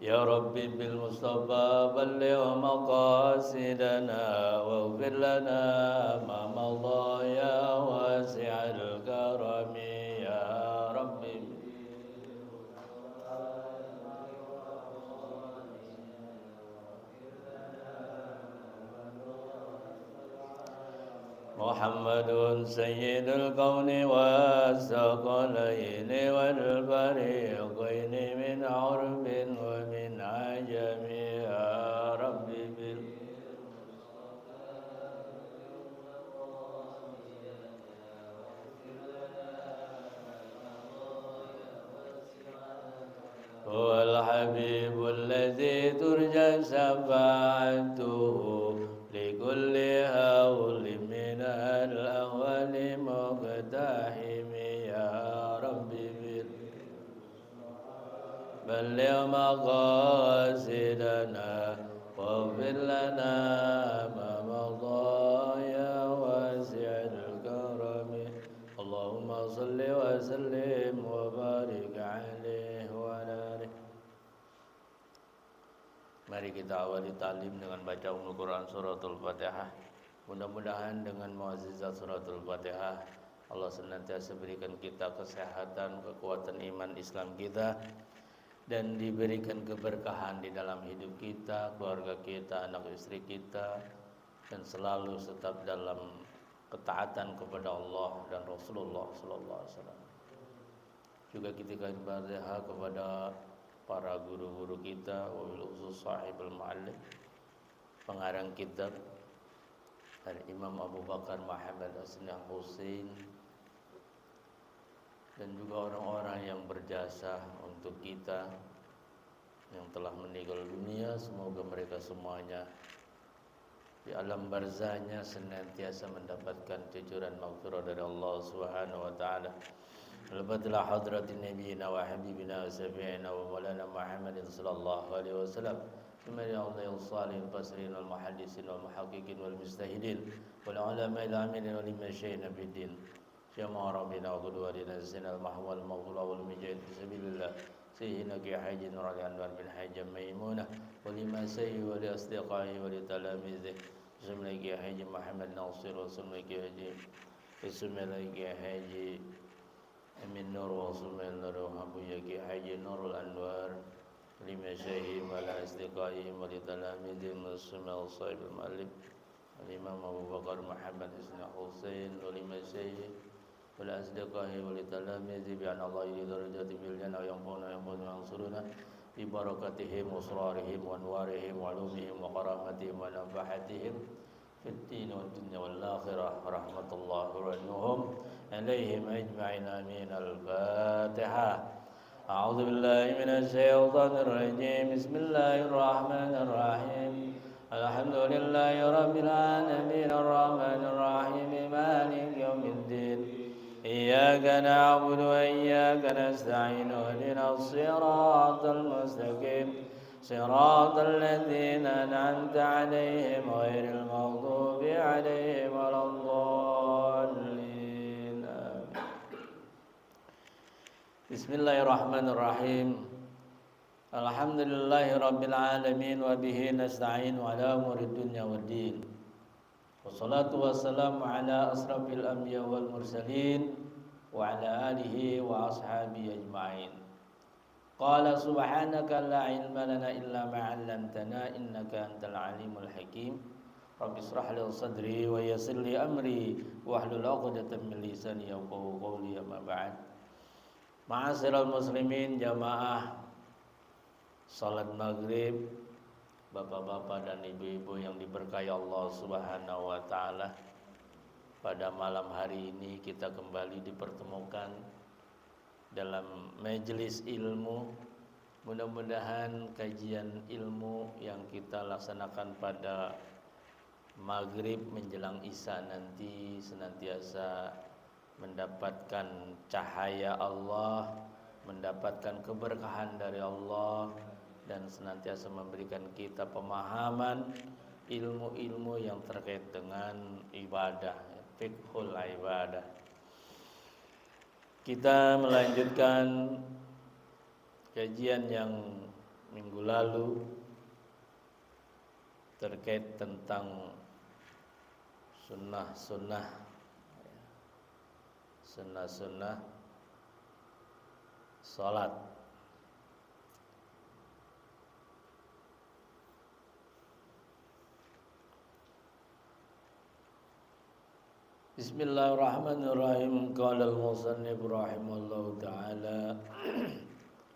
يا ربي بالمصطفى بلغ مقاصدنا واغفر لنا ما مضى يا واسع الكرم يا ربي محمد سيد الكون والثقلين والفريقين من عرب ومن عجم يا ربي هو الحبيب الذي ترجى شفاعته لكل هول من الأهوال مقتحم يا ربي بلغ مقاصدنا واغفر لنا ما مضى يا واسع الكرم اللهم صل وسلم وبارك عليه وعلى آله. Mari kita awali ta'lim dengan baca Ummul Quran suratul Fatihah. Mudah-mudahan dengan muazzizat suratul Fatihah Allah senantiasa berikan kita kesehatan, kekuatan iman Islam kita, dan diberikan keberkahan di dalam hidup kita, keluarga kita, anak istri kita, dan selalu tetap dalam ketaatan kepada Allah dan Rasulullah sallallahu alaihi wasallam. Juga kita berdoa kepada para guru-guru kita, wabil khusus sahibul mu'allim, pengarang kitab dari Imam Abu Bakar Muhammad Hasan Hussein, dan juga orang-orang yang berjasa untuk kita yang telah meninggal dunia. Semoga mereka semuanya di alam barzahnya senantiasa mendapatkan cucuran maghfirah dari Allah Subhanahu wa taala. Al-Fatihah hadratin nabiyina wa habibina wa syafi'ina wa maulana Muhammadin sallallahu alaihi wasallam. Sumari Allah al-salihin fasirin wal muhaddisin wal muhaqqiqin wal mustahidin wal ulama al-amilin wal masyayikhina fid din. Syama rabbina wa qudwatina sinal mahwal maghfura wal mujahid fisabilillah. Sayyidina ki haji nur al-anwar bin hajjam maimunah wa lima sayyi wa li asdiqai wa li talamizih. Bismillah ki haji Muhammad Nasir wa sunna ki haji Bismillah ki haji Amin Nur wa Sulman Nur Abu Yaki Haji Nurul Anwar lima syahim wa la asdiqaihim wa li talamidhim wa sumal sahib al-ma'alib al-imam Abu Bakar Muhammad Isna Hussein wa lima syahim wa la asdiqaihim wa li talamidhim bi anna Allah ili darajati bil jannah yang puna yang suruna bi barakatihim wa surarihim wa anwarihim wa alumihim wa karamatihim wa nafahatihim في الدين والدنيا والآخرة رحمة الله عنهم عليهم أجمعين آمين. الفاتحة. أعوذ بالله من الشيطان الرجيم. بسم الله الرحمن الرحيم. الحمد لله رب العالمين الرحمن الرحيم مالك يوم الدين إياك نعبد وإياك نستعين اهدنا الصراط المستقيم صراط الذين أنعمت عليهم غير المغضوب عليهم ولا الضالين. بسم الله الرحمن الرحيم. الحمد لله رب العالمين وبه نستعين على أمور الدنيا والدين والصلاة والسلام على أشرف الأنبياء والمرسلين وعلى آله وأصحابه أجمعين. Qala subhanaka la ilma lana illa ma 'allamtana innaka antal alimul hakim. Rabbi ishrah li sadri wa yassir li amri wahlul 'uqdatam min lisani yafqahu qawli. Amma ba'd. Ma'asyiral muslimin, jamaah salat maghrib, bapak-bapak dan ibu-ibu yang diberkahi Allah Subhanahu wa taala. Pada malam hari ini kita kembali dipertemukan dalam majelis ilmu. Mudah-mudahan kajian ilmu yang kita laksanakan pada maghrib menjelang isya nanti senantiasa mendapatkan cahaya Allah, mendapatkan keberkahan dari Allah, dan senantiasa memberikan kita pemahaman ilmu-ilmu yang terkait dengan ibadah, fiqhul ibadah. Kita melanjutkan kajian yang minggu lalu terkait tentang sunnah-sunnah salat. Bismillahirrahmanirrahim. Qala al-musannif rahimahullahu ta'ala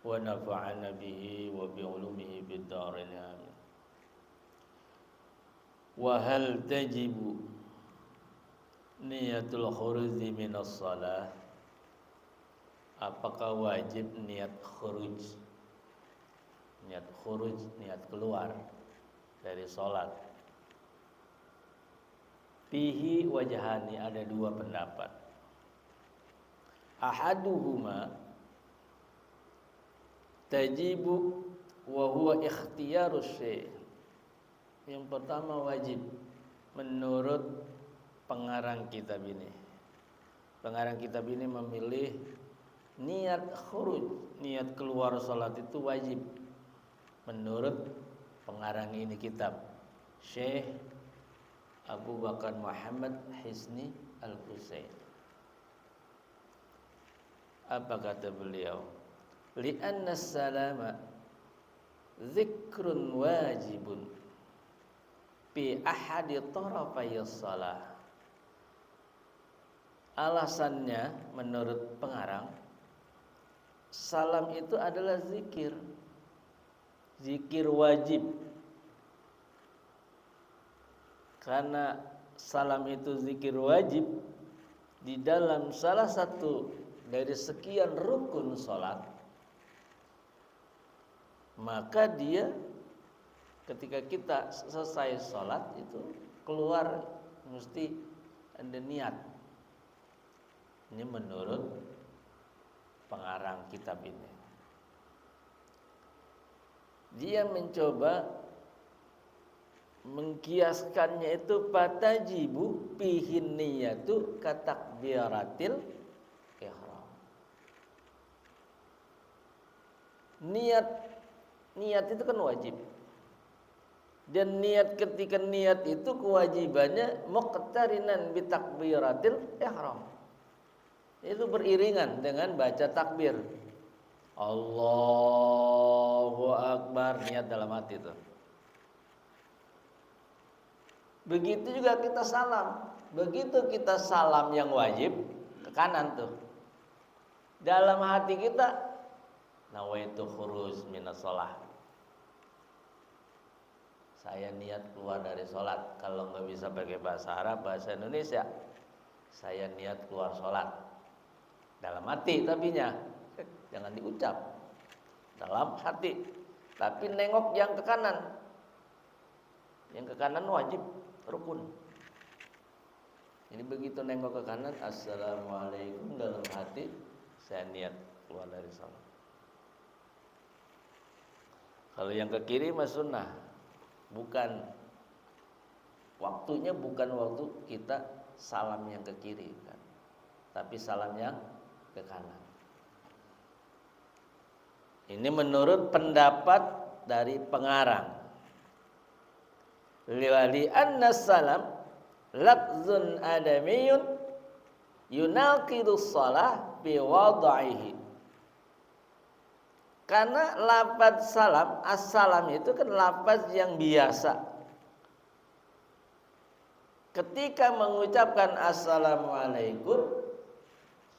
wa nafa'ana bihi wa bi ulumihi bid dharain amin. Wa hal tajibu niyatul khuruji minas shalah? Apakah wajib niat khuruj? Niat khuruj, niat keluar dari salat. Fihi wajhani, ada dua pendapat. Ahaduhuma tajibu wa huwa ikhtiyarus syai'. Yang pertama wajib menurut pengarang kitab ini. Pengarang kitab ini memilih niat khuruj, niat keluar salat itu wajib menurut pengarang ini kitab, Syekh Abu Bakar Muhammad Hisni Al-Husain. Apa kata beliau? Li'anna salama zikrun wajibun fi ahadi tarafay shalah. Alasannya menurut pengarang, salam itu adalah zikir. Zikir wajib. Karena salam itu zikir wajib di dalam salah satu dari sekian rukun salat, maka dia ketika kita selesai salat itu keluar mesti ada niat. Ini menurut pengarang kitab ini. Dia mencoba mengkiaskannya itu patajibu fihin niyatu katakbiratil ihram. Niat itu kan wajib. Dan niat, ketika niat itu kewajibannya muqtarinan bi takbiratil ihram. Itu beriringan dengan baca takbir. Allahu Akbar, niat dalam hati itu. Begitu juga kita salam. Begitu kita salam yang wajib ke kanan tuh. Dalam hati kita nawaitu khuruj minas shalah. Saya niat keluar dari salat. Kalau nggak bisa pakai bahasa Arab, bahasa Indonesia, saya niat keluar salat. Dalam hati tapinya, jangan diucap. Dalam hati. Tapi nengok yang ke kanan. Yang ke kanan wajib, rukun. Ini begitu nengok ke kanan, assalamualaikum, dalam hati saya niat keluar dari salat. Kalau yang ke kiri mah sunnah. Bukan waktunya, bukan waktu kita salam yang ke kiri kan. Tapi salam yang ke kanan. Ini menurut pendapat dari pengarang. Liwali anna salam lafzun adamiyun yunaqidu shalah bi wad'ihi. Karena lafaz salam, assalam itu kan lafaz yang biasa. Ketika mengucapkan assalamualaikum,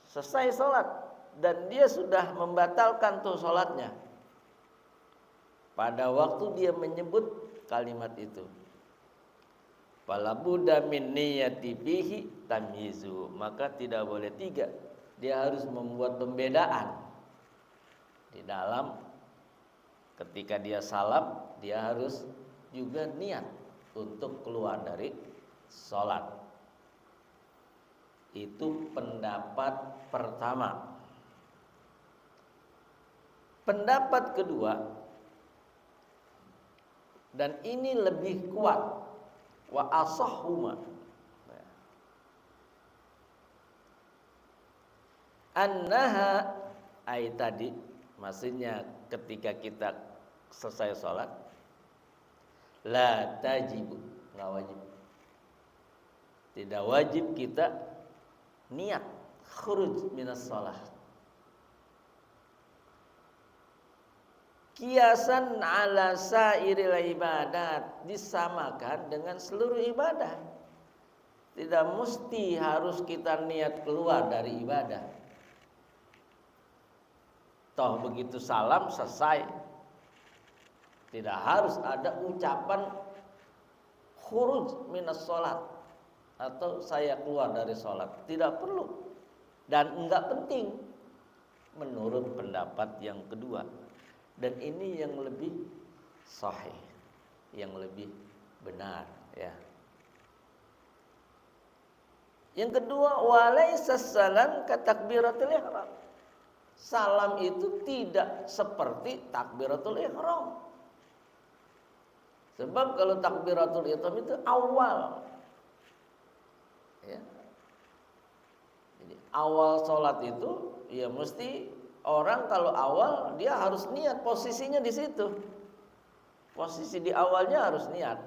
selesai sholat, dan dia sudah membatalkan tuh sholatnya pada waktu dia menyebut kalimat itu. Fala budda min niyati bihi tamyizu, maka tidak boleh tiga, dia harus membuat pembedaan di dalam ketika dia salam, dia harus juga niat untuk keluar dari sholat. Itu pendapat pertama. Pendapat kedua, dan ini lebih kuat, wa asahhuma, annaha ay tadi, maksudnya ketika kita selesai sholat, la tajibu, nggak wajib. Tidak wajib kita niat khuruj minas sholat. Kiasan ala sairil ibadat, disamakan dengan seluruh ibadah. Tidak mesti harus kita niat keluar dari ibadah. Toh begitu salam selesai, tidak harus ada ucapan khuruj minas sholat atau saya keluar dari sholat. Tidak perlu dan enggak penting menurut pendapat yang kedua. Dan ini yang lebih sahih, yang lebih benar, ya. Yang kedua, walaysa salam ka takbiratul ihram. Salam itu tidak seperti takbiratul ihram. Sebab kalau takbiratul ihram itu awal, ya. Jadi awal sholat itu ya mesti orang kalau awal dia harus niat, posisinya di situ. Posisi di awalnya harus niat.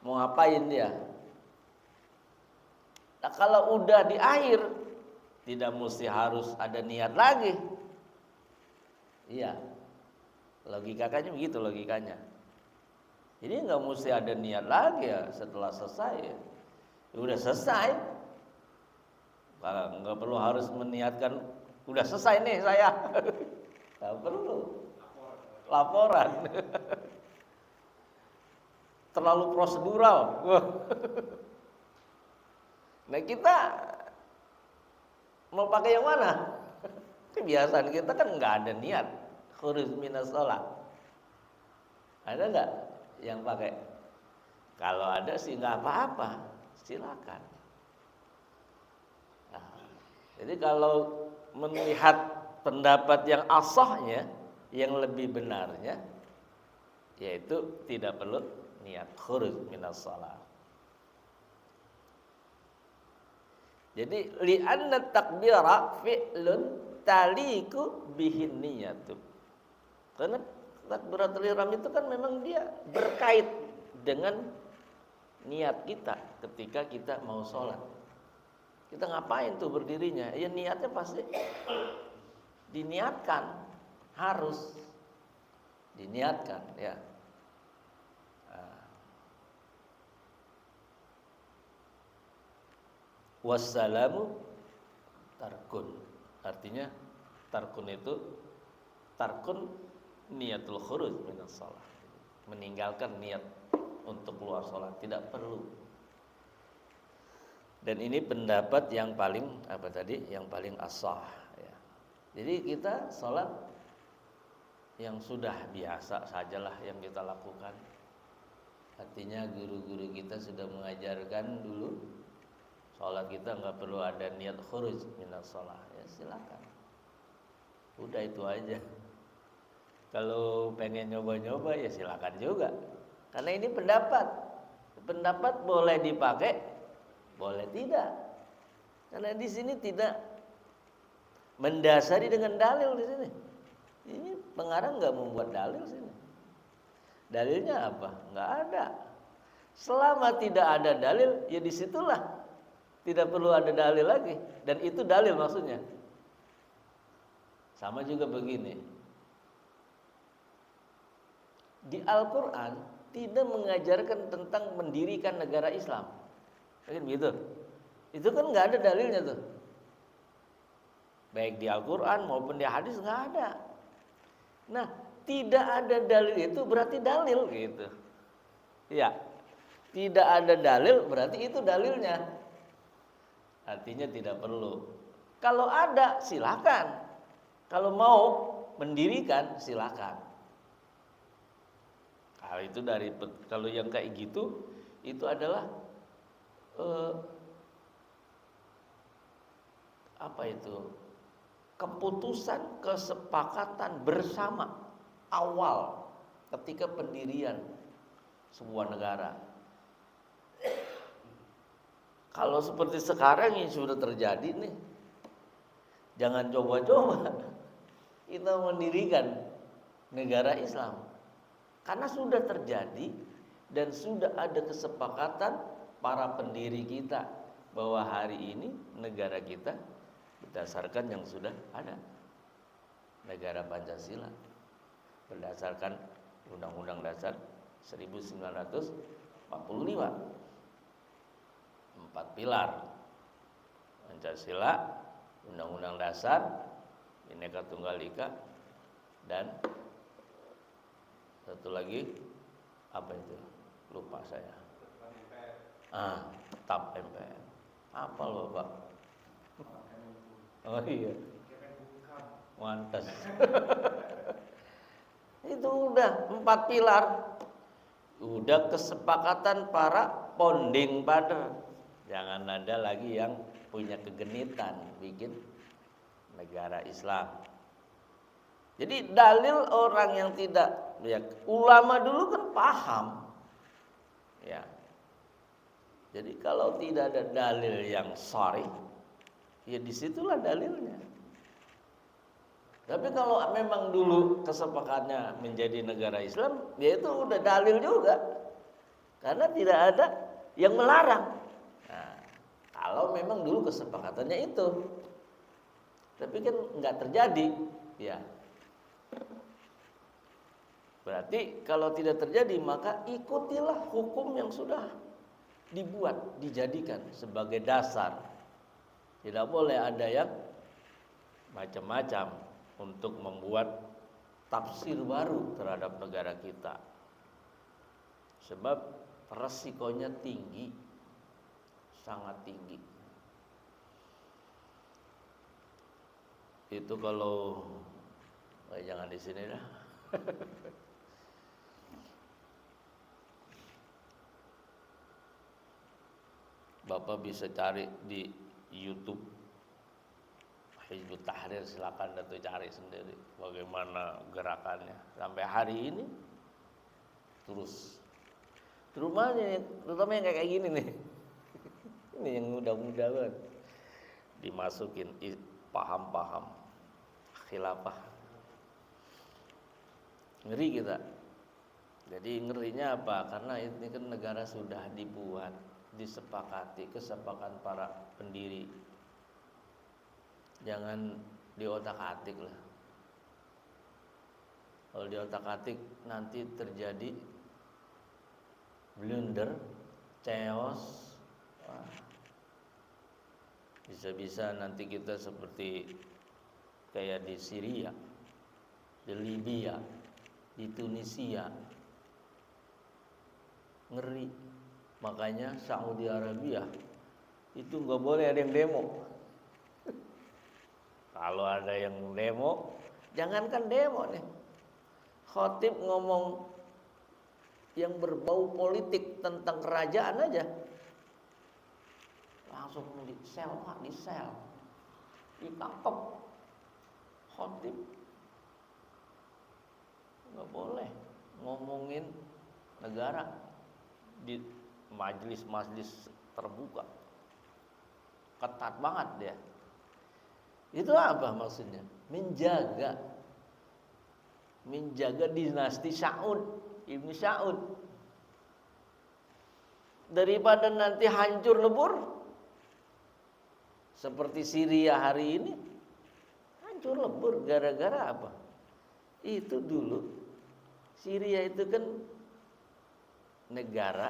Mau ngapain dia? Nah, kalau udah di akhir tidak mesti harus ada niat lagi. Iya. Logikanya begitu logikanya. Jadi nggak mesti ada niat lagi ya setelah selesai. Ya. Udah selesai. Nggak perlu harus meniatkan. Udah selesai nih saya. Nggak perlu. Laporan. Terlalu prosedural. Nah kita mau pakai yang mana? Kebiasaan kita kan nggak ada niat khuruj minas shalah. Ada nggak yang pakai? Kalau ada sih nggak apa-apa, silakan. Nah, jadi kalau melihat pendapat yang asahnya, yang lebih benarnya, yaitu tidak perlu niat khuruj minas shalah. Jadi li'anna takbira fi'lun taliku bihin niyatu. Karena takbiratul ihram itu kan memang dia berkait dengan niat kita ketika kita mau sholat. Kita ngapain tuh berdirinya? Ya niatnya pasti diniatkan, harus diniatkan ya. Wassalamu tarkun. Artinya tarkun itu tarkun niatul khuruj minas shalah. Meninggalkan niat untuk keluar sholat, tidak perlu. Dan ini pendapat yang paling yang paling asah ya. Jadi kita sholat yang sudah biasa sajalah yang kita lakukan. Artinya guru-guru kita sudah mengajarkan dulu sholat kita nggak perlu ada niat khuruj minas shalah, ya silakan. Udah itu aja. Kalau pengen nyoba-nyoba ya silakan juga. Karena ini pendapat. Pendapat boleh dipakai, boleh tidak. Karena di sini tidak mendasari dengan dalil di sini. Ini pengarang nggak membuat dalil sini. Dalilnya apa? Nggak ada. Selama tidak ada dalil, ya disitulah. Tidak perlu ada dalil lagi. Dan itu dalil maksudnya. Sama juga begini. Di Al-Quran tidak mengajarkan tentang mendirikan negara Islam. Kan begitu. Itu kan nggak ada dalilnya tuh. Baik di Al-Quran maupun di hadis nggak ada. Nah, tidak ada dalil itu berarti dalil gitu. Ya. Tidak ada dalil berarti itu dalilnya. Artinya tidak perlu. Kalau ada silakan. Kalau mau mendirikan silakan. Kalau yang kayak gitu itu adalah keputusan kesepakatan bersama awal ketika pendirian sebuah negara. Kalau seperti sekarang yang sudah terjadi nih, jangan coba-coba kita mendirikan negara Islam. Karena sudah terjadi dan sudah ada kesepakatan para pendiri kita bahwa hari ini negara kita berdasarkan yang sudah ada, negara Pancasila, berdasarkan Undang-Undang Dasar 1945. 4 pilar: Pancasila, Undang-Undang Dasar, Bhinneka Tunggal Ika, dan satu lagi apa itu? Lupa saya. TAP MPR. Apa loh Pak? Oh iya. Mantas. Itu udah 4 pilar. Udah kesepakatan para founding father. Jangan ada lagi yang punya kegenitan bikin negara Islam. Jadi dalil orang yang tidak, ya ulama dulu kan paham. Ya. Jadi kalau tidak ada dalil yang sharih, ya disitulah dalilnya. Tapi kalau memang dulu kesepakatannya menjadi negara Islam, ya itu udah dalil juga. Karena tidak ada yang melarang. Nah, kalau memang dulu kesepakatannya itu. Tapi kan nggak terjadi, ya. Berarti kalau tidak terjadi, maka ikutilah hukum yang sudah dibuat, dijadikan sebagai dasar. Tidak boleh ada yang macam-macam untuk membuat tafsir baru terhadap negara kita. Sebab resikonya tinggi, sangat tinggi. Itu kalau jangan di sini dah. Bapak bisa cari di YouTube Hizbut Tahrir, silakan Dato cari sendiri bagaimana gerakannya sampai hari ini terus. Rumahnya terutama yang kayak gini nih. Ini yang muda-muda banget. Dimasukin paham-paham khilafah. Ngeri kita. Jadi ngerinya apa? Karena ini kan negara sudah dibuat, disepakati, kesepakatan para pendiri. Jangan diotak-atik lah. Kalau diotak-atik nanti terjadi blunder, chaos. Wah. Bisa-bisa nanti kita seperti kayak di Syria, di Libya, di Tunisia. Ngeri. Makanya Saudi Arabia itu nggak boleh ada yang demo. Kalau ada yang demo, jangankan demo nih. Khotib ngomong yang berbau politik tentang kerajaan aja, langsung di sel, ditangkap. Khotib nggak boleh ngomongin negara di majelis terbuka. Ketat banget dia. Itu apa maksudnya? Menjaga dinasti Ibnu Saud. Daripada nanti hancur lebur seperti Syria hari ini. Hancur lebur gara-gara apa? Itu dulu Syria itu kan negara,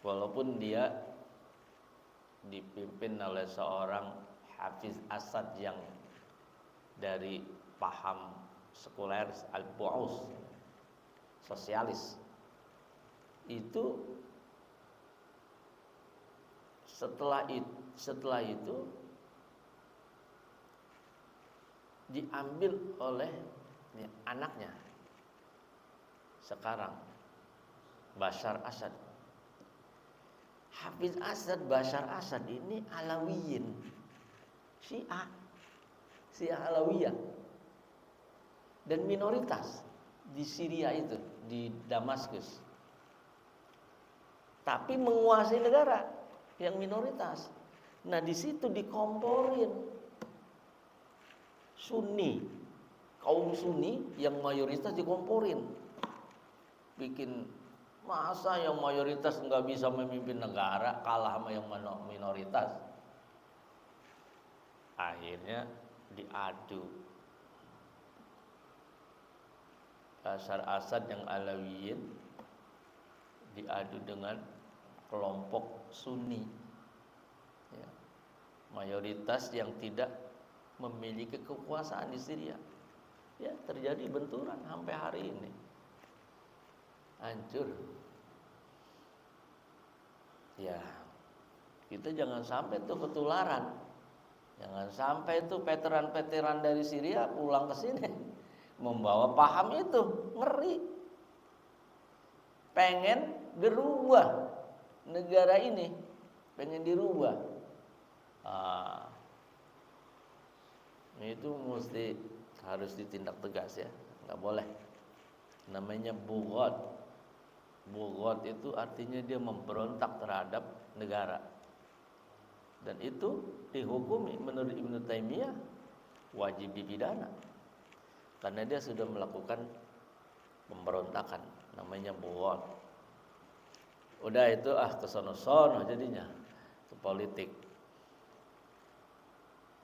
walaupun dia dipimpin oleh seorang Hafiz Asad yang dari paham sekuler al-Bu'us, sosialis. Itu setelah itu diambil oleh anaknya sekarang, Bashar Asad. Hafiz Asad, Bashar Asad ini Alawiyin, Syiah Alawiyah, dan minoritas di Syria itu, di Damaskus. Tapi menguasai negara yang minoritas. Nah di situ dikomporin Sunni, kaum Sunni yang mayoritas dikomporin. Bikin masa yang mayoritas nggak bisa memimpin negara, kalah sama yang minoritas. Akhirnya diadu. Bashar Asad yang Alawiyin diadu dengan kelompok Sunni, ya, mayoritas yang tidak memiliki kekuasaan di Syria. Ya, terjadi benturan sampai hari ini. Hancur. Ya, kita jangan sampai tuh ketularan. Jangan sampai tuh veteran-veteran dari Syria pulang ke sini membawa paham itu, ngeri. Pengen dirubah negara ini, pengen dirubah. Itu mesti harus ditindak tegas ya, nggak boleh. Namanya bughat. Bughat itu artinya dia memberontak terhadap negara. Dan itu dihukumi menurut Ibnu Taimiyah wajib dipidana. Karena dia sudah melakukan pemberontakan, namanya bughat. Udah itu kesono-sono jadinya ke politik.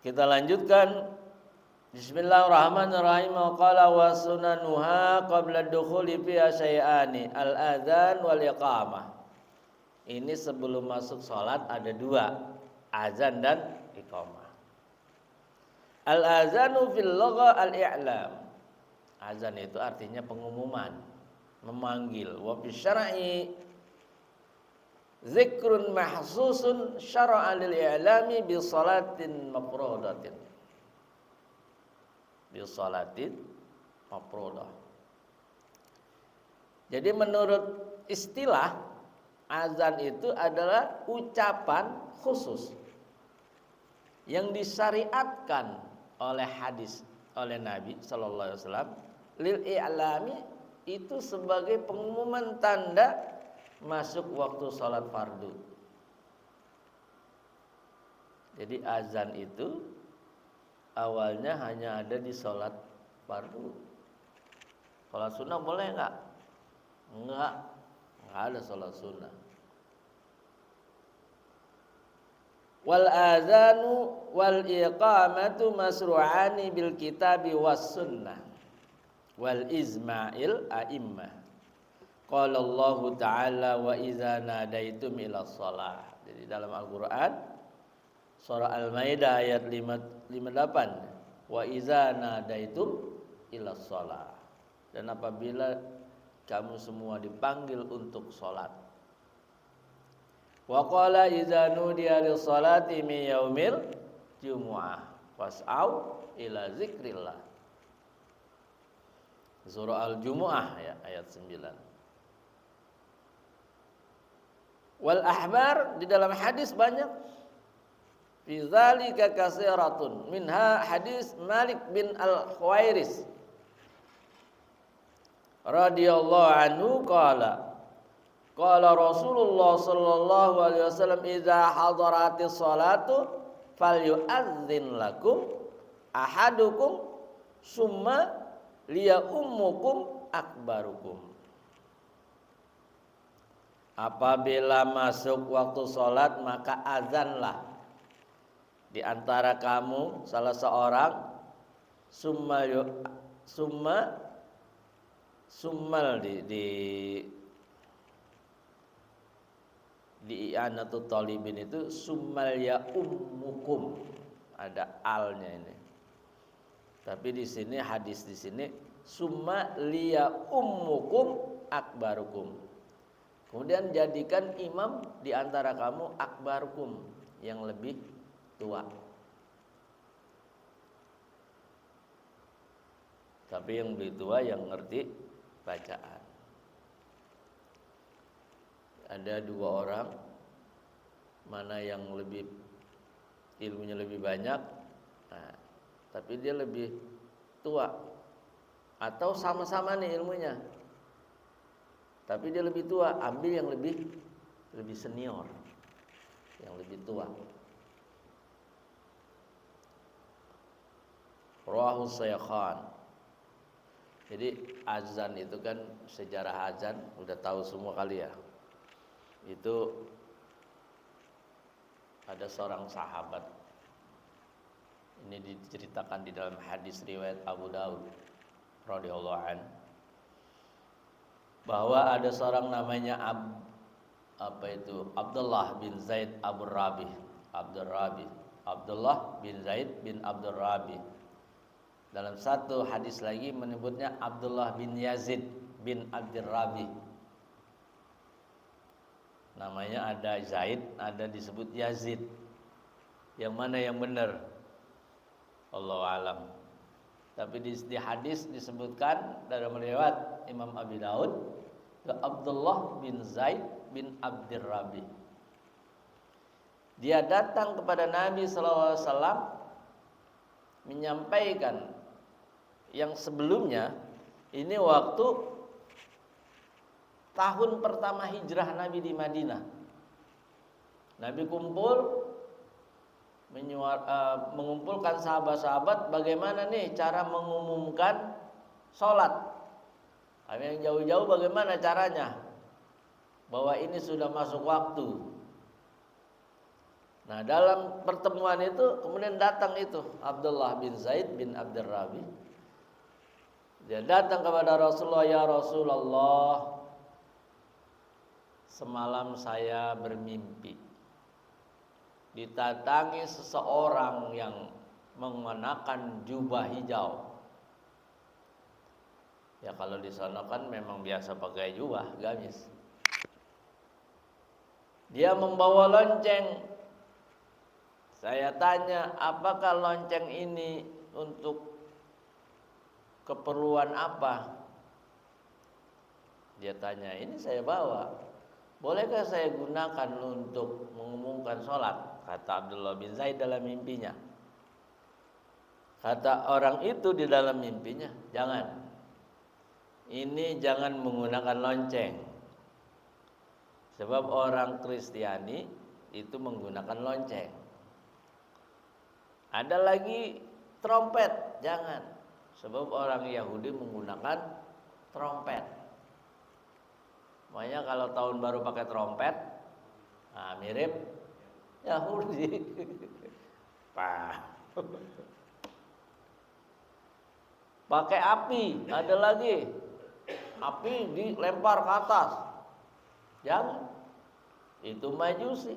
Kita lanjutkan. Bismillahirrahmanirrahim. Qala wa sunanuha qabla dukhuli fiha syai'ani al-adzan wal iqamah. Ini sebelum masuk salat ada dua, azan dan iqamah. Al-adzanu fil lugha al-i'lam. Azan itu artinya pengumuman, memanggil. Wa fi syar'i zikrun mahsusun syara'a lil i'lami bi salatin mafrudatin. Bi salatin mafrudah. Jadi menurut istilah azan itu adalah ucapan khusus yang disyariatkan oleh hadis oleh Nabi sallallahu alaihi wasallam lil i'lami, itu sebagai pengumuman tanda masuk waktu sholat fardu. Jadi azan itu awalnya hanya ada di sholat fardu. Sholat sunnah boleh enggak? Enggak ada sholat sunnah. Wal azanu wal iqamatu masru'ani bil kitabi was sunnah wal izma'il a'immah. Qala Allah Ta'ala wa idza nadaitum ila shalah. Jadi dalam Al-Qur'an surah Al-Maidah ayat 58, wa idza nadaitum ila shalah. Dan apabila kamu semua dipanggil untuk salat. Wa qala idza nudiya lis salati min yaumil jumu'ah fas'au ila zikrillah. Surah Al-Jumu'ah ya, ayat 9. Wal ahbar, di dalam hadis banyak. Fi dzalika katsiratun. Minha hadis Malik bin Al-Khuwairis radhiyallahu anhu qala Rasulullah sallallahu alaihi wasallam idza hadaratis salatu falyu'adzin lakum ahadukum summa liya ummukum akbarukum. Apabila masuk waktu sholat maka azanlah di antara kamu salah seorang, summal di i'anatul talibin itu summal ya ummukum, ada alnya ini. Tapi di sini hadis di sini summa liya ummukum akbarukum. Kemudian jadikan imam di antara kamu akbarukum, yang lebih tua. Tapi yang lebih tua yang ngerti bacaan. Ada dua orang, mana yang lebih ilmunya lebih banyak, nah, tapi dia lebih tua, atau sama-sama nih ilmunya, tapi dia lebih tua, ambil yang lebih senior, yang lebih tua. Rawahu Shaykhan, Jadi azan itu kan, sejarah azan udah tahu semua kali ya. Itu ada seorang sahabat, ini diceritakan di dalam hadis riwayat Abu Daud radhiyallahu an, bahwa ada seorang namanya Abdullah bin Zaid Abu Rabi, Abdullah bin Zaid bin Abdul Rabi. Dalam satu hadis lagi menyebutnya Abdullah bin Yazid bin Abdul Rabi. Namanya ada Zaid, ada disebut Yazid. Yang mana yang benar? Allahu alam. Tapi di hadis disebutkan dalam riwayat Imam Abi Daud, Abdullah bin Zaid bin Abdul Rabi. Dia datang kepada Nabi sallallahu alaihi wasallam menyampaikan yang sebelumnya, ini waktu tahun pertama hijrah Nabi di Madinah. Nabi mengumpulkan sahabat-sahabat bagaimana nih cara mengumumkan sholat. Yang jauh-jauh bagaimana caranya, bahwa ini sudah masuk waktu. Nah, dalam pertemuan itu kemudian datang itu Abdullah bin Zaid bin Abdul Rabi. Dia datang kepada Rasulullah, ya Rasulullah, semalam saya bermimpi didatangi seseorang yang mengenakan jubah hijau. Ya kalau di sana kan memang biasa pakai jubah, gamis. Dia membawa lonceng. Saya tanya, apakah lonceng ini untuk keperluan apa? Dia tanya, ini saya bawa, bolehkah saya gunakan untuk mengumumkan sholat? Kata Abdullah bin Zaid dalam mimpinya. Kata orang itu di dalam mimpinya, jangan. Ini jangan menggunakan lonceng. Sebab orang Kristiani itu menggunakan lonceng. Ada lagi trompet, jangan. Sebab orang Yahudi menggunakan trompet. Makanya kalau tahun baru pakai trompet, nah mirip Yahudi. Pakai api, ada lagi. Api dilempar ke atas. Jangan. Itu Majusi.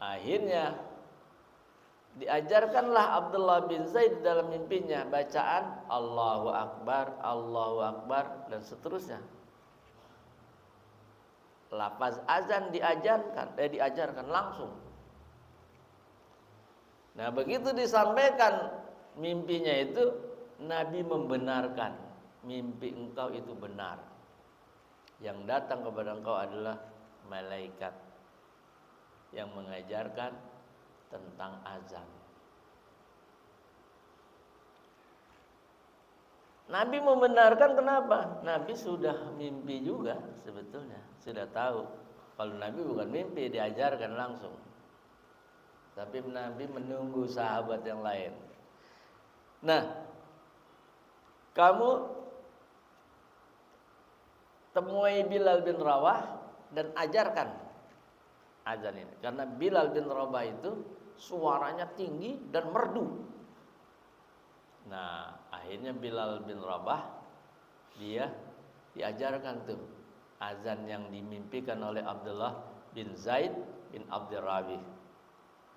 Akhirnya diajarkanlah Abdullah bin Zaid dalam mimpinya bacaan Allahu Akbar dan seterusnya. Lafaz azan diajarkan langsung. Nah, begitu disampaikan mimpinya itu, Nabi membenarkan, mimpi engkau itu benar. Yang datang kepada engkau adalah malaikat yang mengajarkan tentang azan. Nabi membenarkan, kenapa? Nabi sudah mimpi juga sebetulnya, sudah tahu. Kalau Nabi bukan mimpi, diajarkan langsung. Tapi Nabi menunggu sahabat yang lain. Nah, kamu temui Bilal bin Rabah dan ajarkan azan ini. Karena Bilal bin Rabah itu suaranya tinggi dan merdu. Nah, akhirnya Bilal bin Rabah dia diajarkan tuh azan yang dimimpikan oleh Abdullah bin Zaid bin Abdul Rabi.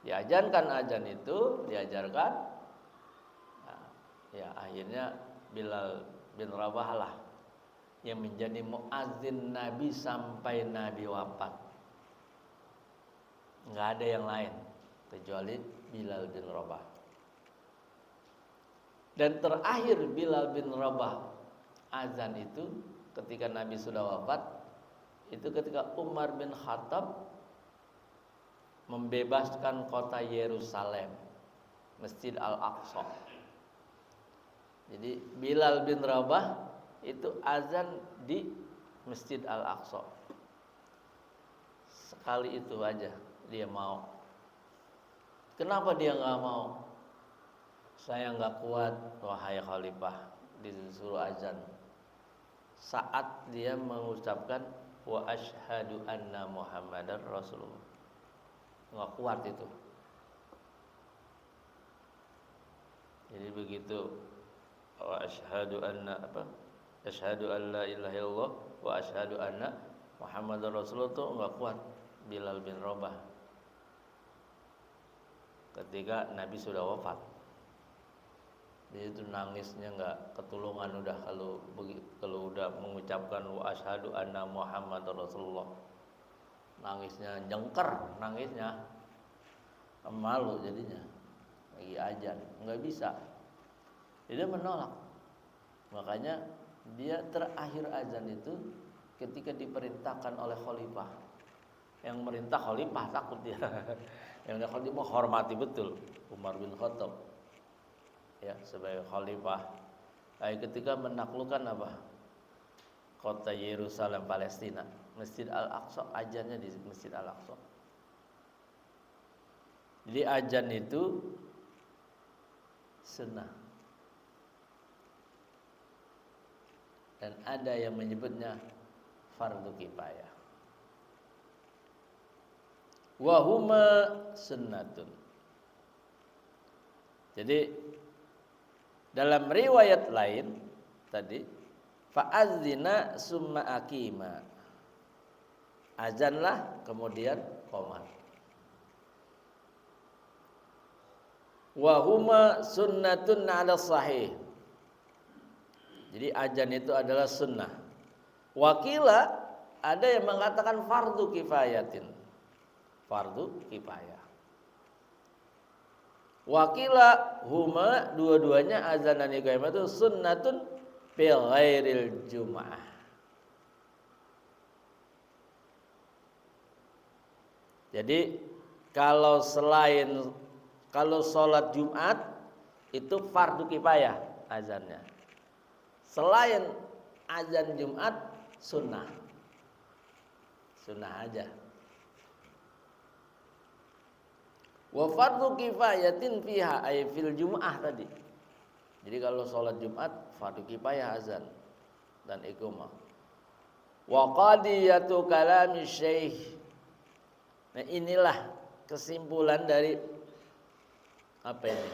Diajarkan azan itu, diajarkan. Nah, ya akhirnya Bilal bin Rabah lah yang menjadi muadzin Nabi sampai Nabi wafat. Enggak ada yang lain kecuali Bilal bin Rabah. Dan terakhir Bilal bin Rabah azan itu ketika Nabi sudah wafat, itu ketika Umar bin Khattab membebaskan kota Yerusalem, Masjid Al-Aqsa. Jadi Bilal bin Rabah itu azan di Masjid Al-Aqsa. Sekali itu aja dia mau. Kenapa dia nggak mau? saya nggak kuat wahai khalifah disuruh azan. Saat dia mengucapkan wa asyhadu anna Muhammadar Rasulullah, nggak kuat itu. Jadi begitu wa asyhadu anna asyhadu an la ilaha illallah wa asyhadu anna Muhammadar Rasulullah itu nggak kuat Bilal bin Rabah ketika Nabi sudah wafat. Jadi itu nangisnya nggak ketulungan udah kalau udah mengucapkan wa asyhadu anna Muhammadar Rasulullah. Nangisnya jengker, nangisnya malu jadinya. Lagi azan, nggak bisa. Jadi dia menolak. Makanya dia terakhir azan itu ketika diperintahkan oleh khalifah. Yang merintah khalifah takut dia. Yang khalifah hormati betul Umar bin Khattab. Ya, sebagai khalifah. Ketika menaklukkan apa? Kota Yerusalem Palestina, Masjid Al-Aqsa, azannya di Masjid Al-Aqsa. Jadi azan itu sunnah. Dan ada yang menyebutnya fardu kifayah. Wa huma sunnatun. Jadi dalam riwayat lain tadi fa'adzina summa aqima. Azanlah kemudian qomat. Wa huma sunnatun 'ala sahih. Jadi azan itu adalah sunnah. Wakila ada yang mengatakan fardu kifayatin. Fardu kifayah. Wakila huma dua-duanya azan dan iqamah itu sunnatun fi ghairil jum'ah. Jadi kalau sholat Jumat itu fardu kifayah azannya. Selain azan Jumat sunnah. Sunnah aja. Wa fardu kifayatin fiha ay fil jum'ah tadi. Jadi kalau sholat Jumat fardu kifayah azan dan iqamah. Wa qadiyatu kalami syekh. Nah, inilah kesimpulan dari apa ini?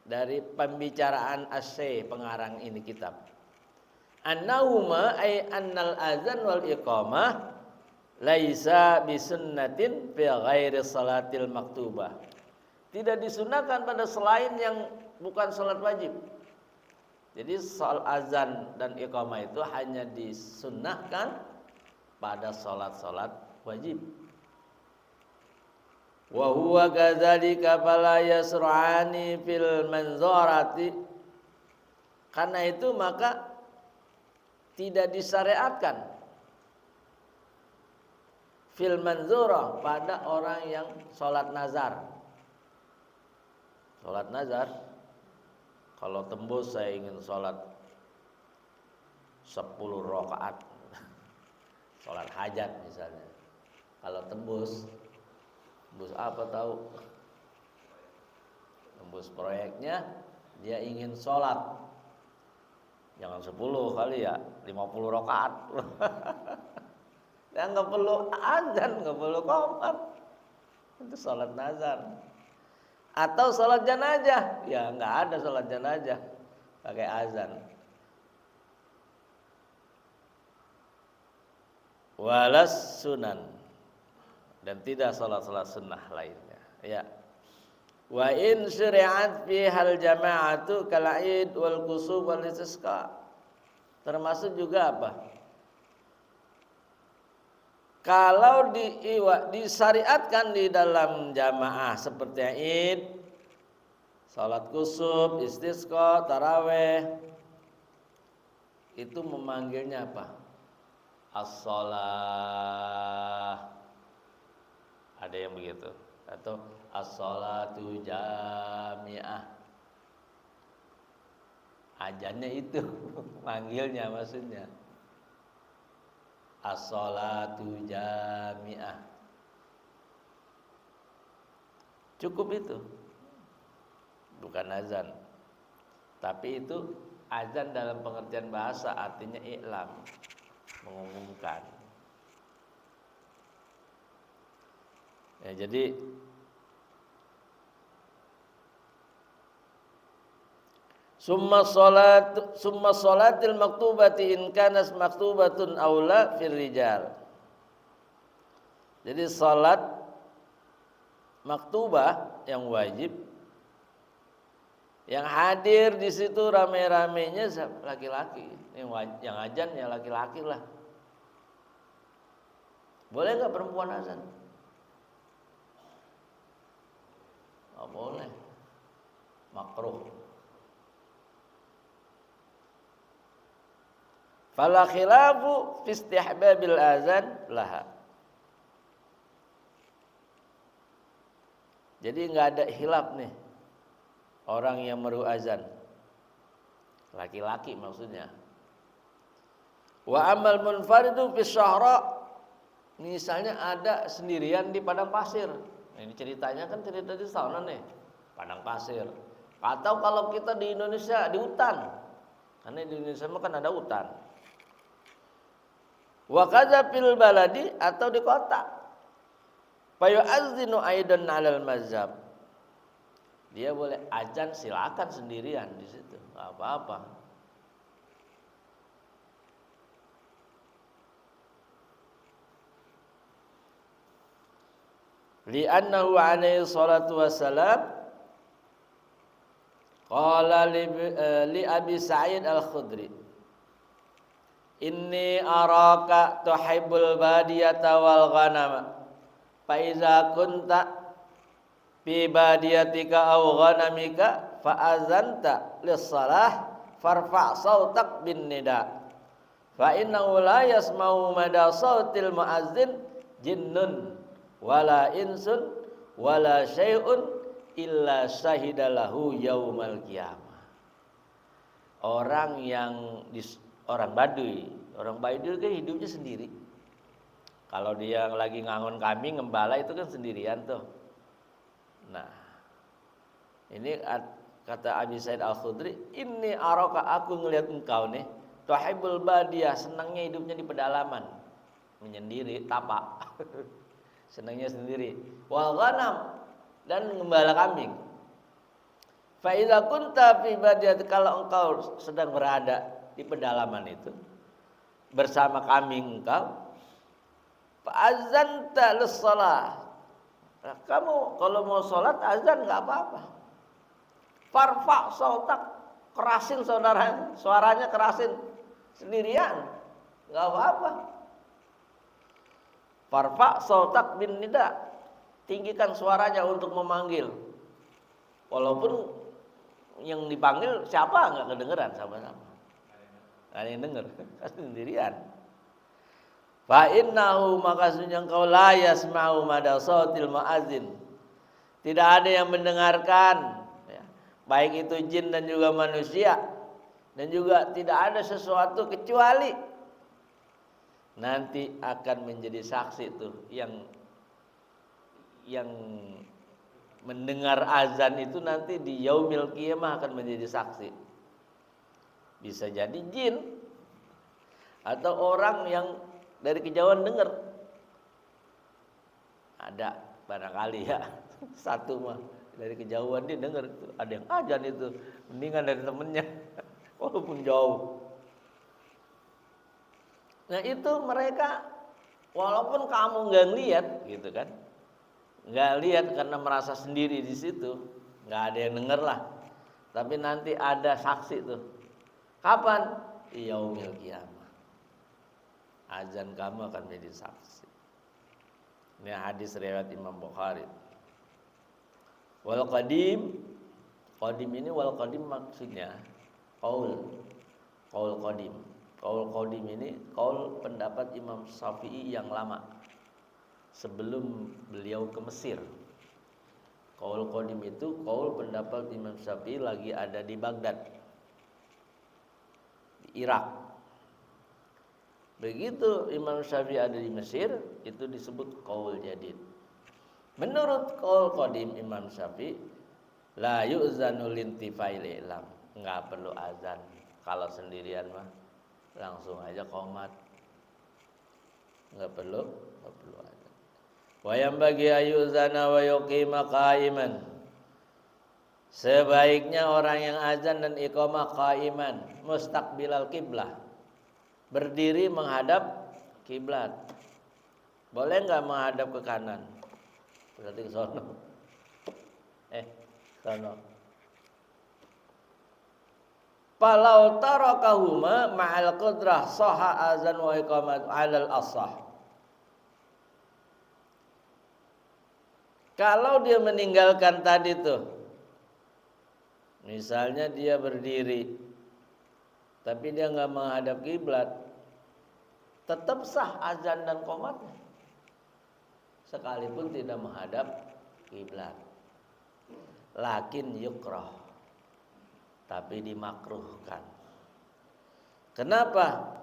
Dari pembicaraan Asy-Syaikh pengarang ini kitab. Annahuma ay annal azan wal iqamah laisa bisunnatin fi ghairi salatil maktubah. Tidak disunahkan pada selain yang bukan salat wajib. Jadi salat azan dan iqamah itu hanya disunnahkan pada salat-salat wajib. Wa huwa kadzalika fala yasra'ani fil manzarati. Karena itu maka tidak disyariatkan fil manzurah pada orang yang sholat nazar. Sholat nazar, kalau tembus saya ingin sholat 10 rakaat, sholat hajat misalnya. Kalau tembus apa tahu? Tembus proyeknya, dia ingin sholat. Jangan 10 kali ya, 50 rakaat. Ya nggak perlu azan, nggak perlu qomat. Itu sholat nazar. Atau sholat jenazah, ya nggak ada sholat jenazah pakai azan. Walas sunan, dan tidak sholat-sholat sunnah lainnya. Ya. Wa in syari'at fi hal jama'atu kal id wal kusuf wal istisqa. Termasuk juga apa? Kalau disyariatkan di dalam jamaah seperti Id, salat kusuf, istisqa, taraweh, itu memanggilnya apa? As-shalah. Ada yang begitu. Atau as-shalatu jami'ah. Ajannya itu manggilnya maksudnya. As-shalatu jami'ah. Cukup itu. Bukan azan. Tapi itu azan dalam pengertian bahasa artinya i'lam, mengumumkan. Ya, jadi summa salatil maktubati in kanas maktubatun aula fir rijal. Jadi salat maktubah yang wajib, yang hadir di situ rame-ramenya laki-laki, yang azannya laki-laki lah. Boleh nggak perempuan azan? Nggak boleh, makruh. Fala khilafu fi istihbabil azan laha. Jadi nggak ada khilaf nih orang yang meru azan, laki-laki maksudnya. Wa amal munfaridu fi syahra, misalnya ada sendirian di padang pasir. Nah, ini ceritanya kan cerita di sana nih, padang pasir. Atau kalau kita di Indonesia di hutan, karena di Indonesia kan ada hutan. Wa kadza fil baladi, atau di kota. Fayu'adzinu aidan 'alal mazhab. Dia boleh azan silakan sendirian di situ, enggak apa-apa. Li'annahu 'alaihi salatu wassalam qala li Abi Sa'id Al-Khudri, inni araka tuhibbul badiyata wal ghanama fa iza kunta fi badiyatika aw ghanamika fa azanta lis-shalah farfa' sautak bin nida fa innahu la yasma'u mada sautil muazzin jinnun wala insun wala syai'un illa syahidalahu yaumal qiyamah. Orang Baduy kan hidupnya sendiri. Kalau dia lagi ngangon kambing, ngembala itu kan sendirian tuh. Nah, ini kata Abi Sa'id Al-Khudri, ini araka, aku ngelihat engkau nih, tuhibbul badiyah, senangnya hidupnya di pedalaman, menyendiri, tapak, senangnya sendiri. Wal ghanam, dan ngembala kambing. Fa idza kunta fi badiyah, kalau engkau sedang berada di pedalaman itu bersama kambing engkau, fa'azanta lis-shalah. Nah, kamu kalau mau sholat azan nggak apa-apa. Farfa sautak, kerasin saudara, suaranya kerasin sendirian, nggak apa-apa. Farfa sautak bin nida, tinggikan suaranya untuk memanggil. Walaupun yang dipanggil siapa nggak kedengeran sama-sama. Nggak ada yang denger, sendirian. Fa innahu, maka sesungguhnya engkau la yasma'u mada sautil muazzin, tidak ada yang mendengarkan ya, baik itu jin dan juga manusia, dan juga tidak ada sesuatu kecuali nanti akan menjadi saksi tuh yang mendengar azan itu nanti di yaumil qiyamah akan menjadi saksi. Bisa jadi jin atau orang yang dari kejauhan dengar. Ada barangkali ya, satu mah dari kejauhan dia dengar itu, ada yang azan itu, mendingan dari temennya walaupun jauh. Nah itu mereka, walaupun kamu nggak lihat gitu kan, nggak lihat karena merasa sendiri di situ, nggak ada yang denger lah, tapi nanti ada saksi tuh. Kapan? Yaumil qiyamah. Azan kamu akan menjadi saksi. Ini hadis riwayat Imam Bukhari. Wal qadim ini wal qadim maksudnya qaul qadim. Qaul qadim ini qaul pendapat Imam Syafi'i yang lama sebelum beliau ke Mesir. Qaul qadim itu qaul pendapat Imam Syafi'i lagi ada di Baghdad, di Irak. Begitu Imam Syafi'i ada di Mesir, itu disebut qaul jadid. Menurut qaul qadim Imam Syafi'i, la yu'zanu lintifa'il ilam, nggak perlu azan. Kalau sendirian mah langsung aja qomat, nggak perlu azan. Wa bagi ayuzana wa yuqima qaiman. Sebaiknya orang yang azan dan iqamah qaiman, mustaqbilal kiblah, berdiri menghadap kiblat. Boleh nggak menghadap ke kanan? Berarti ke sono. Sono. Falau tarakahuma ma'al qudrah sahha azan wa iqamat 'alal ashah. Kalau dia meninggalkan tadi tuh, misalnya dia berdiri tapi dia nggak menghadap kiblat, tetap sah azan dan qomatnya sekalipun tidak menghadap kiblat. Lakin yukrah, tapi dimakruhkan. Kenapa?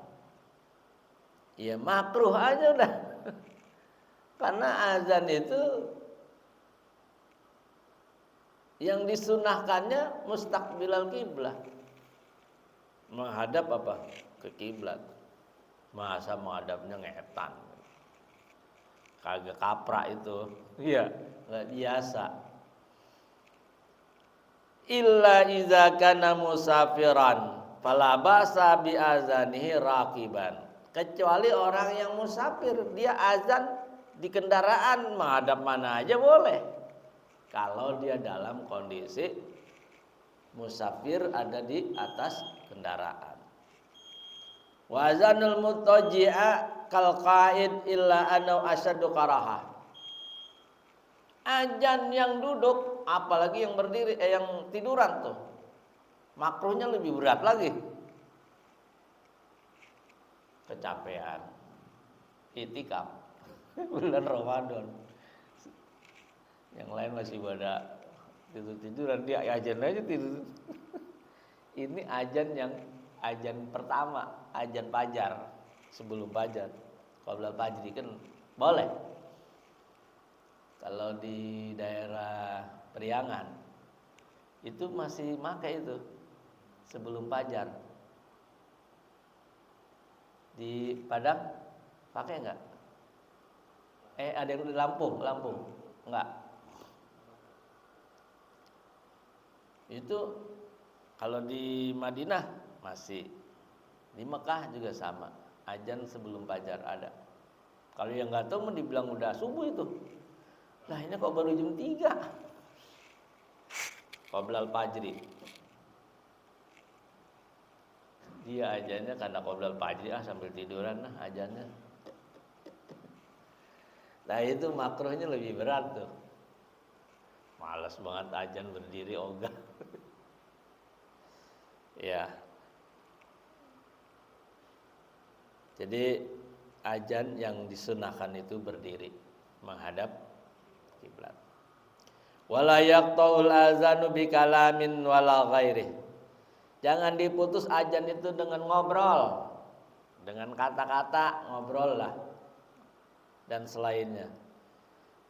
Ya makruh aja udah. Karena azan itu yang disunahkannya mustaqbilal kiblah, menghadap apa? Ke kiblat. Masa menghadapnya ngetan, kagak kaprak itu. Iya, nggak biasa. Illa iza kana musafiran fala ba'sa bi azanihi raqiban. Kecuali orang yang musafir, dia azan di kendaraan menghadap mana aja boleh. Kalau dia dalam kondisi musafir ada di atas kendaraan. Wa azanul muttaji'a kal qaid illa anau asyaddu karahah. Azan yang duduk, apalagi yang berdiri, yang tiduran tuh, makruhnya lebih berat lagi. Kecapean, itikaf, bulan Ramadan. Yang lain masih pada tiduran, dia azan aja tidur. Ini azan pertama, azan fajar, sebelum fajar. Qabla fajri kan boleh. Kalau di daerah Priangan itu masih pakai itu sebelum fajar. Di Padang pakai enggak? Ada yang di Lampung enggak. Itu kalau di Madinah masih, di Mekah juga sama, azan sebelum fajar ada. Kalau yang enggak tahu mau dibilang udah subuh itu. Lah ini kok baru jam 3. Qoblal fajri. Dia azannya karena qoblal fajri sambil tiduran azannya. Nah itu makruhnya lebih berat tuh. Malas banget azan berdiri ogah. Ya. Jadi azan yang disunahkan itu berdiri menghadap kiblat. Wala yaqtaul azanu bi kalamin wala ghairi. Jangan diputus azan itu dengan ngobrol, dengan kata-kata ngobrol lah dan selainnya.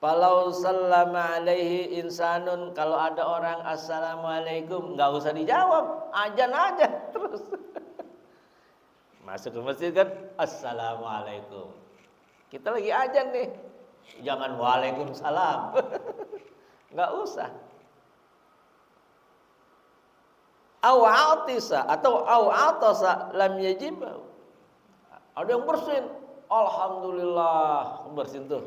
Falau sallama alaihi insanun, kalau ada orang assalamualaikum, enggak usah dijawab, azan aja terus. Masuk ke masjid kan assalamualaikum. Kita lagi azan nih. Jangan waalaikumsalam. Enggak usah. Aw atisa atau aw atasa lam yajib. Ada yang bersin, alhamdulillah, bersin tuh.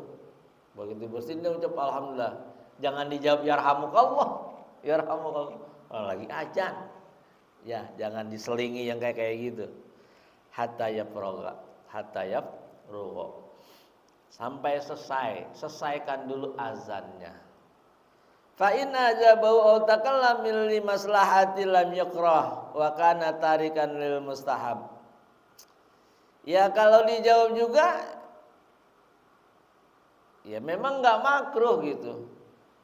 Begitu bersin dia ucap alhamdulillah. Jangan dijawab yarhamukallah. Yarhamukallah. Oh, lagi azan. Ya, jangan diselingi yang kayak gitu. Hatta yafroga, hatta yafroga. Sampai selesaikan dulu azannya. Fa in ajabahu aw takallama li maslahati lam yakrah wa kana tarikan lil mustahab. Ya kalau dijawab juga ya memang enggak makruh gitu.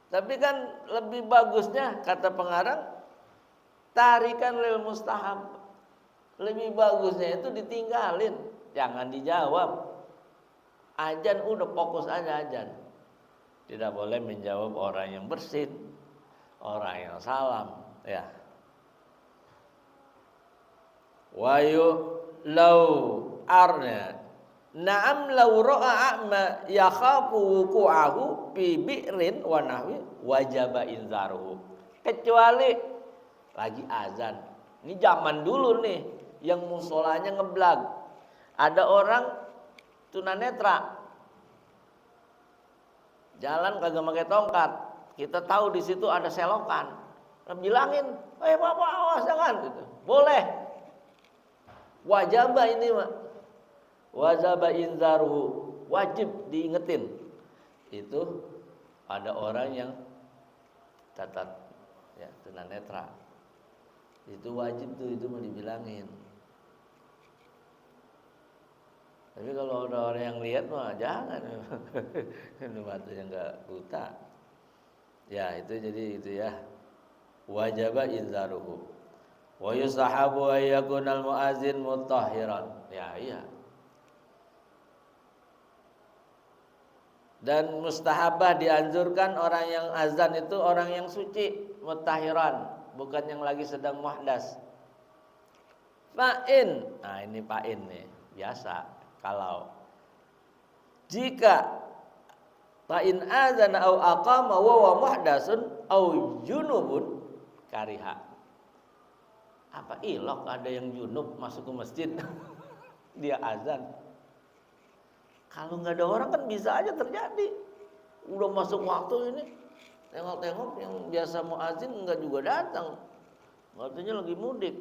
Tapi kan lebih bagusnya kata pengarang tarikan lil mustahab. Lebih bagusnya itu ditinggalin, jangan dijawab. Azan udah fokus aja azan. Tidak boleh menjawab orang yang bersin, orang yang salam, ya. wa lau arna na'am law ra'a a'ma yakhafu wuqu'ahu fi bi'rin wa nahwi wajaba inzaruhu. Kecuali lagi azan. Ini zaman dulu nih yang musolanya ngeblag. Ada orang tunanetra jalan kagak pakai tongkat. Kita tahu di situ ada selokan. Bilangin, bapak awas jangan gitu. Boleh. Wajaba ini mah. Wajaba inzaruhu, wajib diingetin. Itu ada orang yang cacat ya tunanetra. Itu wajib tuh, itu mau dibilangin. Tapi kalau ada orang yang lihat mah jangan. Ini matanya enggak buta. Ya, itu jadi itu ya. Wajaba inzaruhu. Wa yusahabu ayyakunal muazin mutahhiran. Ya, iya. Dan mustahabah dianjurkan orang yang azan itu orang yang suci, mutahhiran, bukan yang lagi sedang muhdas. Fa'in, nah ini fa'in nih, biasa. Kalau jika fa'in azana au aqama wa huwa muhdasun au junubun kariha. Apa ilok ada yang junub masuk ke masjid dia azan? Kalau nggak ada orang kan bisa aja terjadi. Udah masuk waktu ini, tengok-tengok yang biasa mau azan nggak juga datang. Waktunya lagi mudik.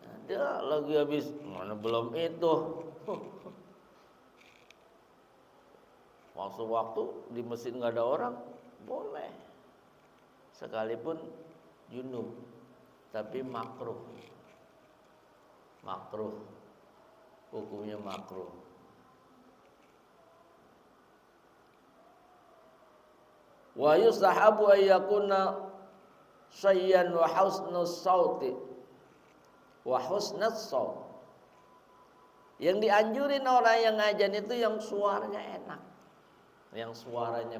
Nah, dia lagi habis mana belum itu. Masuk waktu di masjid nggak ada orang, boleh. Sekalipun junub, tapi makruh. Makruh. Hukumnya makruh. Wa yustahabu ayyakuna sayyan wa husnus sauti wa husnus saut. Yang dianjurin orang yang ngajan itu yang suaranya enak, yang suaranya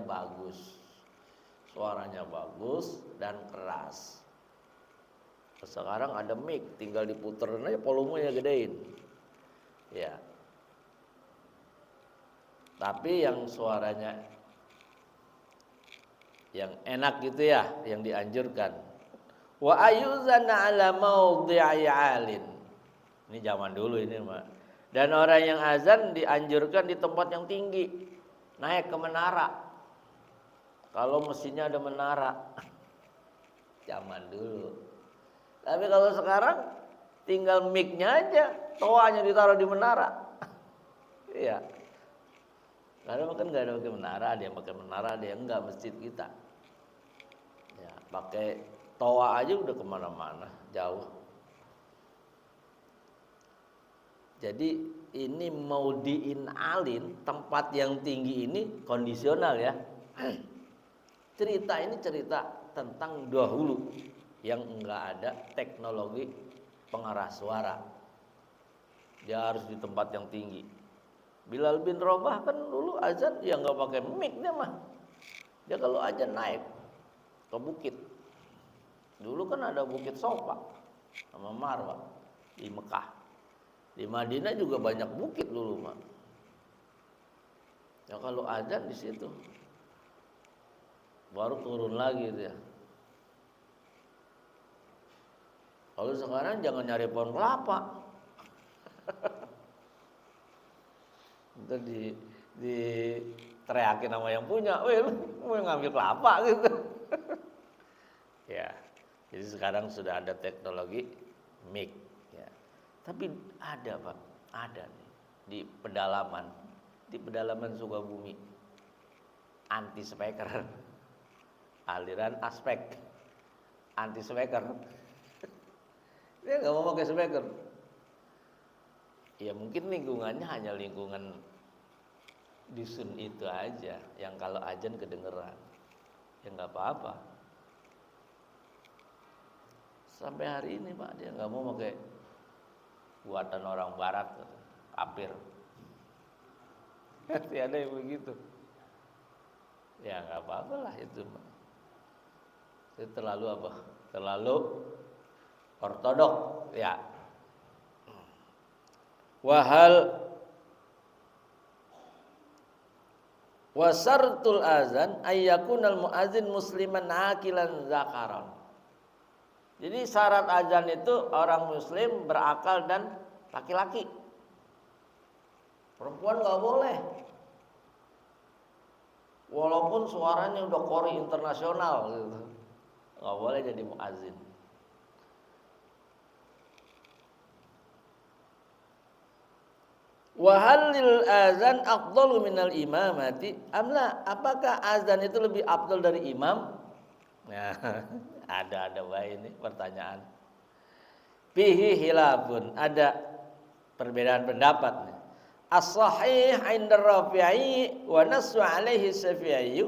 bagus, dan keras. Sekarang ada mic, tinggal diputerin aja volumenya gedein. Ya. Tapi yang suaranya yang enak gitu ya, yang dianjurkan. Wa ayuzana ala maudhi'i 'alin. Ini zaman dulu ini, Mak. Dan orang yang azan dianjurkan di tempat yang tinggi, naik ke menara. Kalau mesinnya ada menara. Zaman dulu. Tapi kalau sekarang tinggal mic-nya aja, toanya ditaruh di menara. Iya. Karena kan nggak ada pakai menara, ada yang pakai menara, ada yang enggak masjid kita. Ya, pakai toa aja udah kemana-mana, jauh. Jadi ini maudiin alin, tempat yang tinggi ini kondisional ya. Cerita ini cerita tentang dahulu yang enggak ada teknologi pengeras suara. Dia harus di tempat yang tinggi. Bilal bin Rabah kan dulu azan ya nggak pakai mic dia mah. Dia kalau azan naik ke bukit. Dulu kan ada bukit Sofa sama Marwah di Mekah. Di Madinah juga banyak bukit dulu mah. Ya kalau azan di situ. Baru turun lagi dia. Kalau sekarang jangan nyari pohon kelapa. Itu di teriakin sama yang punya, "Weh, lu mau ngambil kelapa?" gitu. Ya. Jadi sekarang sudah ada teknologi mic ya. Tapi ada, Pak. Ada nih di pedalaman Sukabumi. Anti speaker. Aliran aspek. Anti speaker. Dia enggak mau pakai speaker. Ya mungkin lingkungannya hanya lingkungan dusun itu aja yang kalau azan kedengeran. Ya enggak apa-apa. Sampai hari ini Pak dia enggak mau pakai buatan orang barat, kafir. Pasti ada yang begitu. Ya enggak apa-apa lah itu Pak. Itu terlalu apa? Terlalu ortodok ya. Wahal wasartul azan ayyakunal muazin musliman akilan zakaron. Jadi syarat azan itu orang muslim berakal dan laki-laki. Perempuan nggak boleh. Walaupun suaranya udah kori internasional gitu. Nggak boleh jadi muazin. Wahalil azan afdalu minal imamati amla, apakah azan itu lebih afdal dari imam? Nah, ada baik ini pertanyaan. Fihi hilafun, ada perbedaan pendapat nih. As-sahih 'inda Rafi'i wa nassu 'alaihi Syafi'i.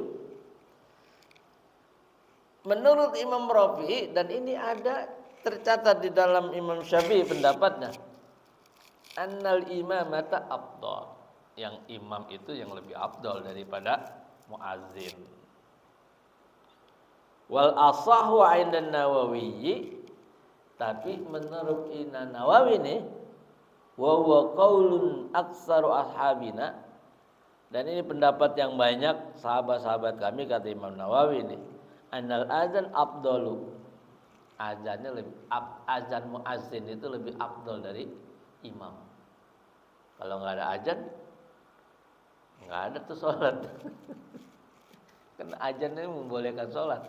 Menurut Imam Rafi'i, dan ini ada tercatat di dalam Imam Syafi'i pendapatnya, annal imamata afdal, yang imam itu yang lebih afdal daripada muazzin. Wal asahu 'inda Nawawi, tapi menurut Imam Nawawi nih, wa huwa qaulun aktsaru ashabina, dan ini pendapat yang banyak sahabat-sahabat kami, kata Imam Nawawi nih, annal azan afdalu, azannya lebih azan muazzin itu lebih afdal dari imam. Kalau nggak ada azan, nggak ada tuh sholat. Karena azan ini membolehkan sholat.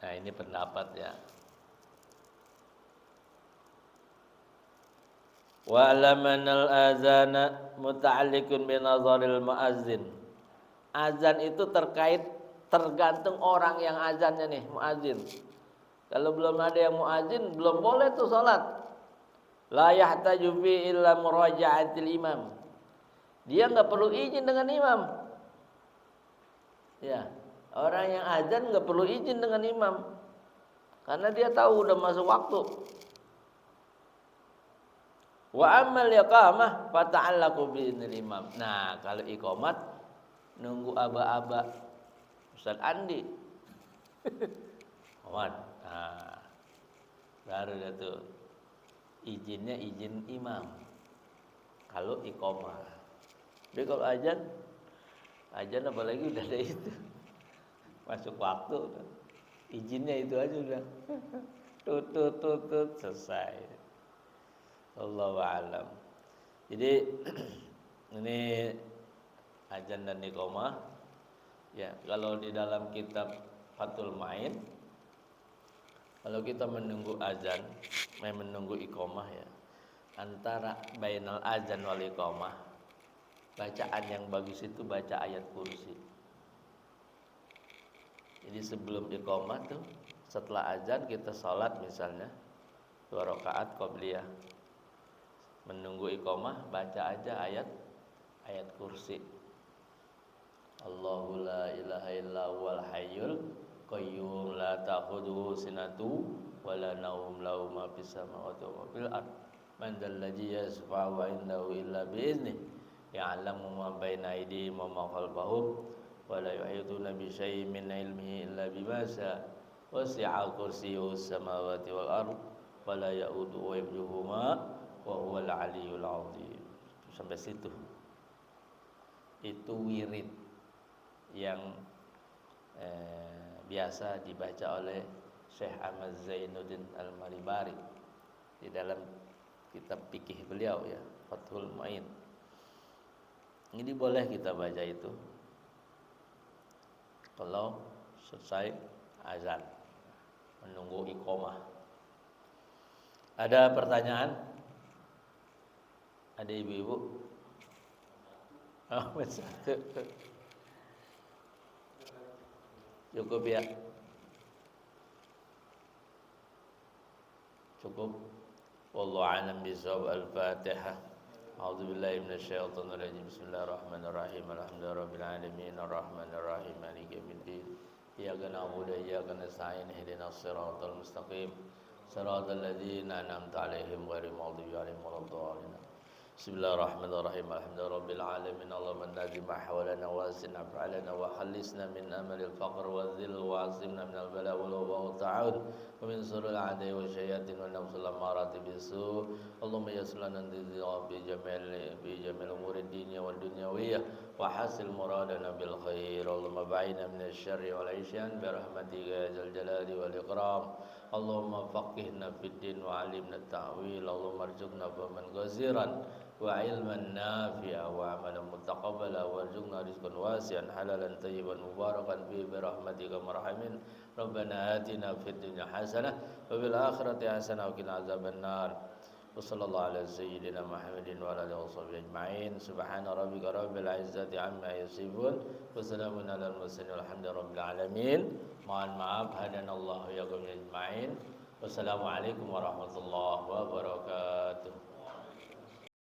Nah ini pendapat ya. Wa lamanal azana muta'alliqun bi nazaril muazzin. Azan itu tergantung orang yang azannya nih, muazzin. Kalau belum ada yang muazzin, belum boleh tuh salat. La yahtaju fi illa muraja'atil imam. Dia enggak perlu izin dengan imam. Ya, orang yang azan enggak perlu izin dengan imam. Karena dia tahu udah masuk waktu. Wa amal iqamah fata'allaqu bi'idnil imam. Nah, kalau iqamat nunggu aba-aba Ustaz Andi. Iqamat. Nah, baru dah tuh izinnya izin imam. Kalau iqamah. Jadi kalau azan apalagi udah ada itu. Masuk waktu. Izinnya itu aja udah. Tut selesai. Allahu a'lam. Jadi ini azan dan iqamah. Ya, kalau di dalam kitab Fathul Main, kalau kita menunggu azan, menunggu iqamah ya, antara bainal azan wal iqamah, bacaan yang bagus itu baca ayat kursi. Jadi sebelum iqamah tuh, setelah azan kita sholat misalnya 2 rakaat qabliyah. Menunggu iqamah baca aja ayat kursi. Allahu la ilaha illa huwal hayyul qayyum la ta'khudhuhu sinatu wa la naum lahu ma fis samawati wa ma fil ard man dzal ladzi yashfa'u 'indahu illa bi idznih ya'lamu ma baina aydihim wa ma khalfahum wa la yuhituna bi syai'in min 'ilmihi illa bima syaa wasi'a kursiyyuhus samawati wal ard wa la ya'uduhu hifdzuhuma wa huwal 'aliyyul 'azim. Sampai situ. Itu wirid yang biasa dibaca oleh Syekh Ahmad Zainuddin Al-Maribari di dalam kitab fikih beliau ya, Fathul Main. Ini boleh kita baca itu kalau selesai azan, menunggu iqamah. Ada pertanyaan? Ada ibu-ibu? Oh, satu. Cukup ya? Cukup. Wallahu a'lam bishawab. Al-Fatihah. A'udzubillahi minasyaitonir rajim. Bismillahirrahmanirrahim. Alhamdulillahirabbil alamin arrahmanir rahim maliki yaumiddin. Iyyaka na'budu wa iyyaka nasta'in ihdinas siratal mustaqim. Siratal ladzina an'amta 'alaihim ghairil maghdubi 'alaihim waladdallin. Bismillahirrahmanirrahim. Alhamdulillahirabbil alamin. Allahumma nazi ma hawalana wa zin af'alana wa khallisna min amalil faqr wa dhil wa azimna min al bala wal wa ta'ud wa min surul a'dai wa syayatin wa nafsul amarati bisu. Allahumma yassir lana bi jamil umuri dunya wad dunyawiyah wa hasil muradana bil khair. Allahumma ba'ina min asy-syarri wal 'isyan bi rahmatika ya dzal jalali wal ikram. Allahumma faqihna fid din wa 'allimna at-ta'wil. Allahumma arzuqna fahman ghaziran wa ilman nafi'a wa amalan mutaqabbala warzuqna rizqan wasi'an halalan tayyiban mubarakan fi bi rahmatika marhamin. Rabbana atina fid dunya hasanah wa fil akhirati hasanah wa qina azabannar. Wa sallallahu ala sayyidina Muhammadin wa ala alihi washabbihi ajma'in. Subhana rabbika rabbil izzati amma yasifun wa salamun alal mursalin walhamdulillahi rabbil alamin. Mohon maaf, hadanallahu wa iyyakum ajma'in. Wassalamualaikum warahmatullahi wabarakatuh.